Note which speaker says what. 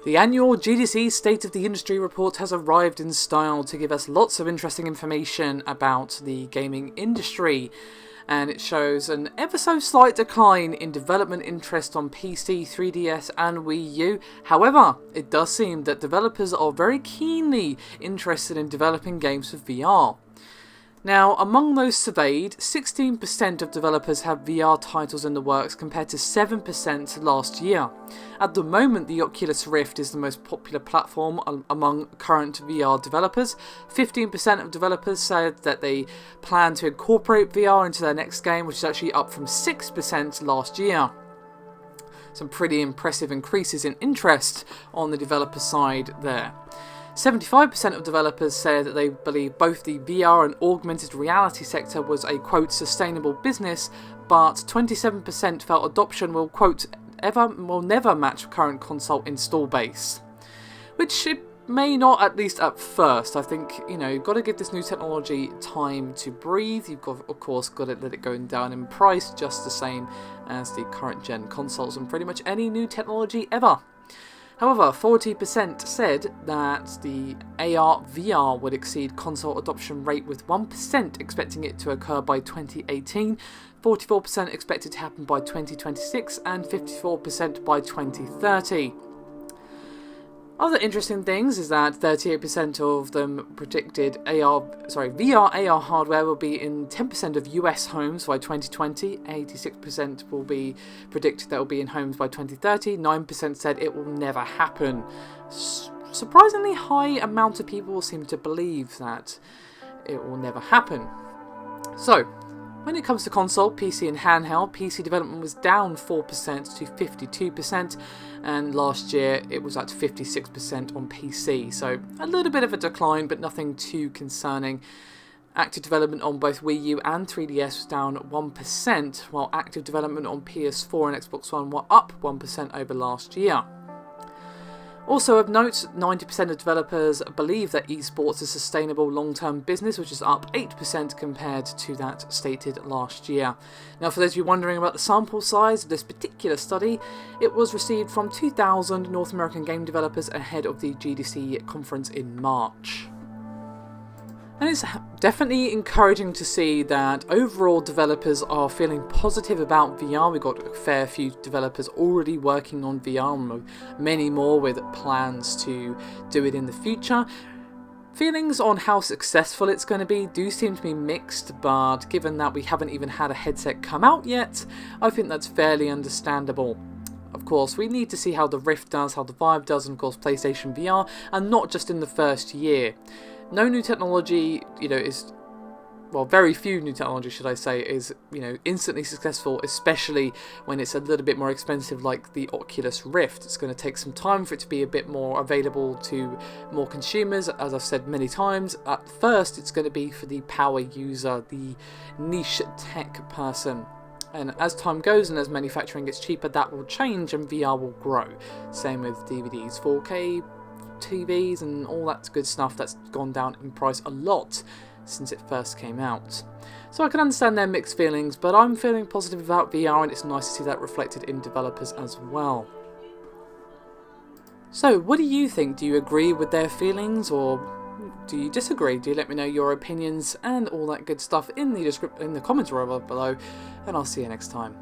Speaker 1: The annual GDC State of the Industry Report has arrived in style to give us lots of interesting information about the gaming industry, and it shows an ever so slight decline in development interest on PC, 3DS and Wii U. However, it does seem that developers are very keenly interested in developing games for VR. Now, among those surveyed, 16% of developers have VR titles in the works compared to 7% last year. At the moment, the Oculus Rift is the most popular platform among current VR developers. 15% of developers said that they plan to incorporate VR into their next game, which is actually up from 6% last year. Some pretty impressive increases in interest on the developer side there. 75% of developers said that they believe both the VR and augmented reality sector was a, quote, sustainable business, but 27% felt adoption will, quote, never match current console install base. Which it may not, at least at first. I think, you've got to give this new technology time to breathe. You've got, of course, got to let it go down in price, just the same as the current gen consoles and pretty much any new technology ever. However, 40% said that the AR/VR would exceed console adoption rate, with 1% expecting it to occur by 2018, 44% expected to happen by 2026, and 54% by 2030. Other interesting things is that 38% of them predicted VR/AR hardware will be in 10% of US homes by 2020, 86% will be predicted that will be in homes by 2030, 9% said it will never happen. Surprisingly high amount of people seem to believe that it will never happen. So, when it comes to console, PC and handheld, PC development was down 4% to 52%, and last year it was at 56% on PC, so a little bit of a decline, but nothing too concerning. Active development on both Wii U and 3DS was down 1%, while active development on PS4 and Xbox One were up 1% over last year. Also of note, 90% of developers believe that esports is a sustainable long-term business, which is up 8% compared to that stated last year. Now, for those of you wondering about the sample size of this particular study, it was received from 2,000 North American game developers ahead of the GDC conference in March. And it's definitely encouraging to see that overall developers are feeling positive about VR. We've got a fair few developers already working on VR, and many more with plans to do it in the future. Feelings on how successful it's going to be do seem to be mixed, but given that we haven't even had a headset come out yet, I think that's fairly understandable. Of course, we need to see how the Rift does, how the Vive does, and of course PlayStation VR, and not just in the first year. No new technology, very few new technology, should I say, is, instantly successful, especially when it's a little bit more expensive like the Oculus Rift. It's going to take some time for it to be a bit more available to more consumers. As I've said many times, at first it's going to be for the power user, the niche tech person. And as time goes and as manufacturing gets cheaper, that will change and VR will grow. Same with DVDs, 4K, TVs and all that good stuff. That's gone down in price a lot since it first came out. So I can understand their mixed feelings, but I'm feeling positive about VR, and it's nice to see that reflected in developers as well. So what do you think? Do you agree with their feelings, or do you disagree? Do let me know your opinions and all that good stuff in the comments below, and I'll see you next time.